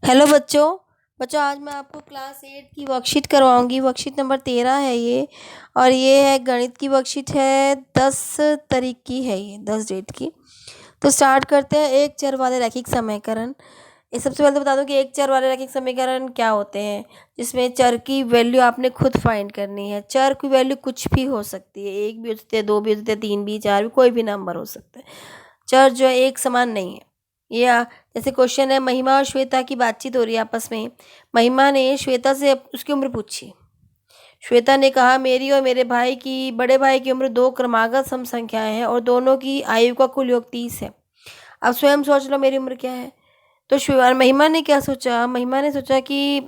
Hello बच्चों। आज मैं आपको क्लास 8 की वर्कशीट करवाऊंगी। वर्कशीट नंबर 13 है ये। और ये है गणित की वर्कशीट है। 10 तारीख की है, ये 10 डेट की। तो स्टार्ट करते हैं। एक चर वाले रैखिक समीकरण। ये सबसे पहले तो बता दूं कि एक चर वाले रैखिक समीकरण क्या होते हैं, जिसमें चर की वैल्यू आपने खुद फाइंड करनी है। चर की वैल्यू कुछ भी हो सकती है, एक भी हो सकती है, दो भी हो सकते हैं, तीन भी, चार भी, कोई भी नंबर हो सकता है। चर जो है एक समान नहीं है। या जैसे क्वेश्चन है, महिमा और श्वेता की बातचीत हो रही है आपस में। महिमा ने श्वेता से उसकी उम्र पूछी। श्वेता ने कहा, मेरी और मेरे भाई की, बड़े भाई की उम्र दो क्रमागत सम संख्याएं हैं और दोनों की आयु का कुल योग 30 है। अब स्वयं सोच लो मेरी उम्र क्या है। तो महिमा ने क्या सोचा, महिमा ने सोचा कि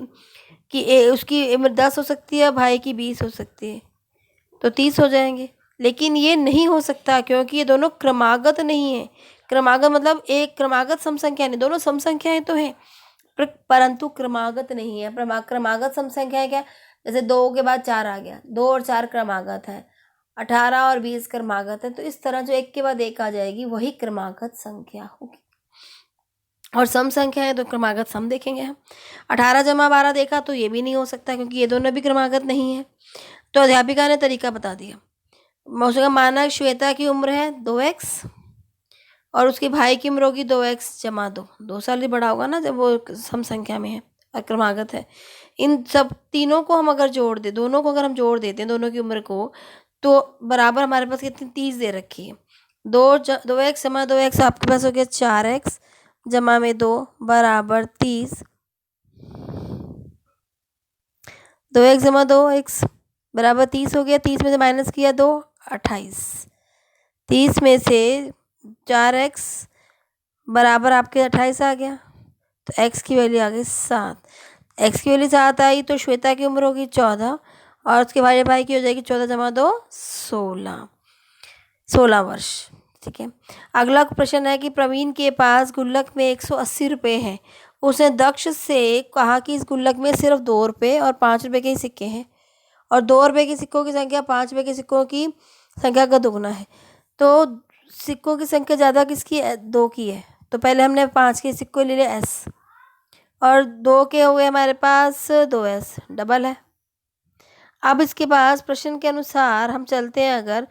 उसकी उम्र 10 हो सकती है, भाई की 20 हो सकती है, तो 30 हो जाएंगे। लेकिन ये नहीं हो सकता क्योंकि ये दोनों क्रमागत नहीं है। क्रमागत मतलब एक क्रमागत सम संख्या नहीं, दोनों सम संख्याएं तो हैं परंतु क्रमागत नहीं है। क्रमागत सम संख्या क्या, जैसे 2 के बाद 4 आ गया, 2 और 4 क्रमागत है, 18 और 20 क्रमागत है। तो इस तरह जो एक के बाद एक आ जाएगी वही क्रमागत संख्या होगी। और सम संख्या है तो क्रमागत सम देखेंगे हम। 18 जमा 12 देखा तो ये भी नहीं हो सकता क्योंकि ये दोनों भी क्रमागत नहीं है। तो अध्यापिका ने तरीका बता दिया। उसका माना श्वेता की उम्र है 2x और उसके भाई की उम्र होगी 2x जमा 2। 2 साल ही बड़ा होगा ना जब वो सम संख्या में है और क्रमागत है। इन सब तीनों को हम अगर जोड़ दे, दोनों को अगर हम जोड़ देते हैं, दोनों की उम्र को, तो बराबर हमारे पास कितनी 30 दे रखी है। 2x जमा 2x आपके पास हो गया 4x जमा में 2 बराबर 30। 2x जमा 2x बराबर 30 हो गया। 30 में से माइनस किया 2, 28। 30 में से 4x बराबर आपके 28 आ गया। तो x की वैल्यू आ गई 7। x की वैल्यू 7 आई तो श्वेता की उम्र होगी 14 और उसके भाई की हो जाएगी 14 जमा 2 16। 16 वर्ष। ठीक है। अगला प्रश्न है कि प्रवीण के पास गुल्लक में 180 रुपये हैं। उसने दक्ष से कहा कि इस गुल्लक में सिर्फ 2 रुपये और 5 रुपये के ही सिक्के हैं और 2 रुपये के सिक्कों की संख्या 5 रुपये के सिक्कों की संख्या का दोगुना है। तो सिक्कों की संख्या ज़्यादा किसकी है? 2 की है। तो पहले हमने 5 के सिक्के ले लिए s और 2 के हो गए हमारे पास 2s, डबल है। अब इसके पास प्रश्न के अनुसार हम चलते हैं। अगर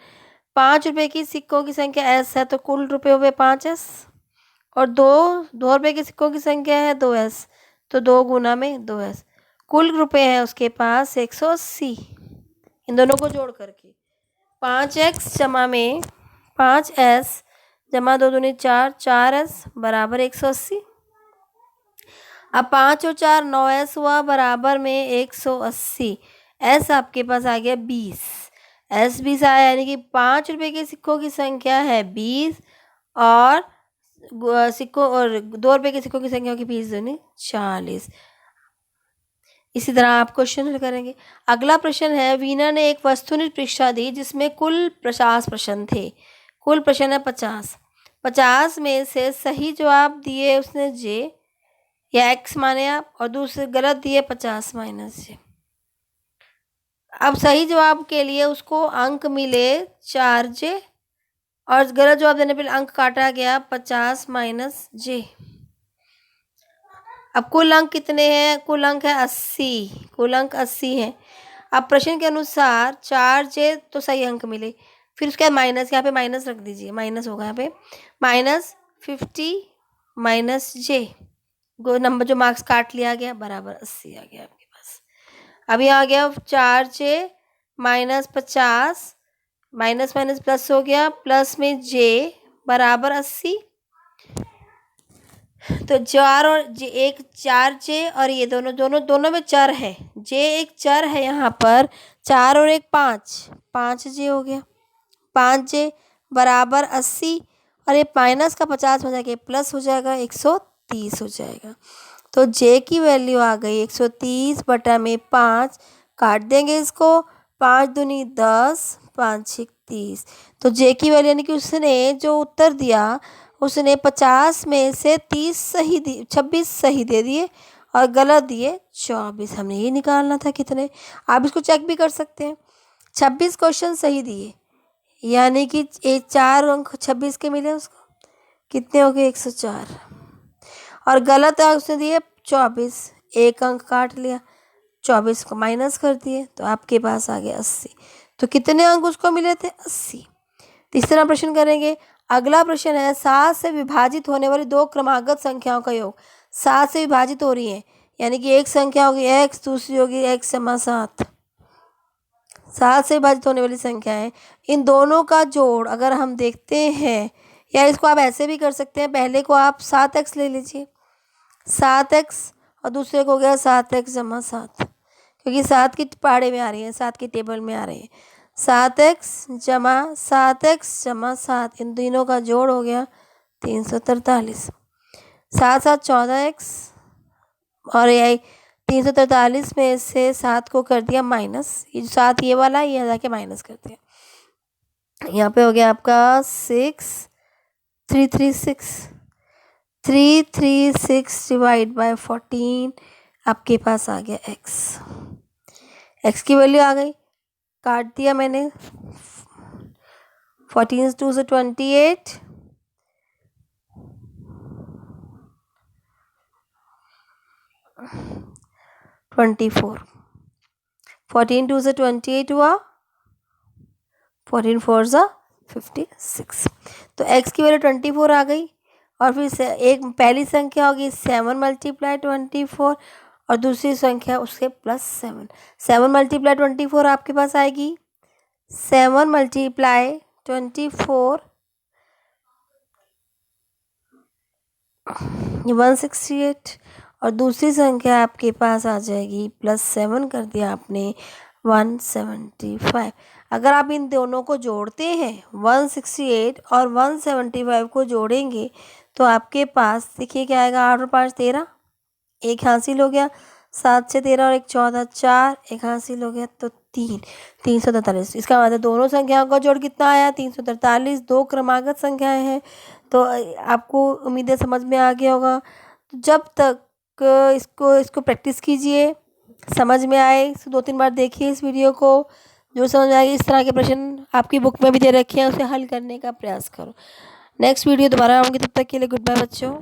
5 रुपये की सिक्कों की संख्या s है तो कुल रुपये हुए 5s और 2 रुपये के सिक्कों की संख्या है 2s, तो 2 गुना में 2s। कुल रुपये है उसके पास 180। इन दोनों को जोड़ करके 5x जमा में 5s जमा 2 दूनी 4, 4s बराबर 180। अब 5 और 4 9s हुआ बराबर में 180। s आपके पास आ गया 20। s 20 आया यानी कि 5 रुपये के सिक्कों की संख्या है 20 और सिक्कों और 2 रुपये के सिक्कों की संख्या होगी 20 दूनी 40। इसी तरह आप क्वेश्चन हल करेंगे। अगला प्रश्न है, वीना ने एक वस्तुनिष्ठ परीक्षा दी जिसमें कुल 50 प्रश्न थे। कुल प्रश्न है 50। 50 में से सही जवाब दिए उसने जे या एक्स माने आप और दूसरे गलत दिए 50 माइनस जे। अब सही जवाब के लिए उसको अंक मिले 4 जे और गलत जवाब देने पर अंक काटा गया 50 माइनस जे। अब कुल अंक कितने हैं? कुल अंक है 80। कुल अंक 80 है। अब प्रश्न के अनुसार 4 जे तो सही अंक मिले, फिर उसके बाद माइनस, यहाँ पे माइनस रख दीजिए, माइनस होगा यहाँ पे -50 माइनस जे। नंबर जो मार्क्स काट लिया गया बराबर 80 आ गया आपके पास। अभी आ गया 4 जे माइनस 50 माइनस माइनस प्लस हो गया, प्लस में जे बराबर 80। तो 4 और जे, एक 4 जे और ये दोनों दोनों दोनों में चर है। जे एक चर है यहाँ पर, 4 और एक 5 जे हो गया। 5 जे बराबर 80 और ये माइनस का 50 हो जाएगा, प्लस हो जाएगा 130 हो जाएगा। तो जे की वैल्यू आ गई 130 बटा में 5। काट देंगे इसको, 5 दूनी 10, 5 छिक 30। तो जे की वैल्यू यानी कि उसने जो उत्तर दिया उसने 50 में से 30 सही दी, 26 सही दे दिए और गलत दिए 24। हमने ये निकालना था कितने। आप इसको चेक भी कर सकते हैं। 26 क्वेश्चन सही दिए यानी कि 4 अंक 26 के मिले उसको, कितने हो गए 104। और गलत है उसने दिए 24, एक अंक काट लिया, 24 को माइनस कर दिए तो आपके पास आ गया 80। तो कितने अंक उसको मिले थे? 80। तीसरा प्रश्न करेंगे। अगला प्रश्न है 7 से विभाजित होने वाली दो क्रमागत संख्याओं का योग। 7 से विभाजित हो रही है, यानी कि एक संख्या होगी x, दूसरी होगी x = 7। 7 से विभाजित होने वाली संख्या है, इन दोनों का जोड़ अगर हम देखते हैं, या इसको आप ऐसे भी कर सकते हैं, पहले को आप 7x ले लीजिए, 7x, और दूसरे को हो गया 7x = 7, क्योंकि 7 की पाड़े में आ रही है, 7 की टेबल में आ रही है। 7x = 7x = 7, इन तीनों का जोड़ हो गया 343। 7 7 14x, और यही 343 में से 7 को कर दिया माइनस, ये 7 ये वाला, ये जाके माइनस कर दिया। यहाँ पे हो गया आपका 6 336, 336 डिवाइड बाय 14, आपके पास आ गया x की वैल्यू आ गई, काट दिया मैंने, 14 2 से 28, 24, 14 2 से 28 हुआ, 14 4 सा 56। तो x की वैल्यू 24 आ गई, और फिर से एक पहली संख्या होगी 7 × 24, और दूसरी संख्या उसके +7। 7 × 24 आपके पास आएगी 7 × 24 168, और दूसरी संख्या आपके पास आ जाएगी +7 कर दिया आपने 175। अगर आप इन दोनों को जोड़ते हैं, 168 और 175 को जोड़ेंगे, तो आपके पास देखिए क्या आएगा, 8 और 5 13, एक हासिल हो गया, 7 से 13 और 1 14, 4, एक हासिल हो गया, तो 343। इसका मतलब दोनों संख्याओं का जोड़ कितना आया? 343। दो क्रमागत संख्याएं हैं, तो आपको उम्मीद है समझ में आ गया होगा। तो जब तक इसको प्रैक्टिस कीजिए, समझ में आए, इसको 2-3 बार देखिए इस वीडियो को, जो समझ में आएगी। इस तरह के प्रश्न आपकी बुक में भी दे रखे हैं, उसे हल करने का प्रयास करो। नेक्स्ट वीडियो दोबारा आऊँगी, तब तक के लिए गुड बाय बच्चों।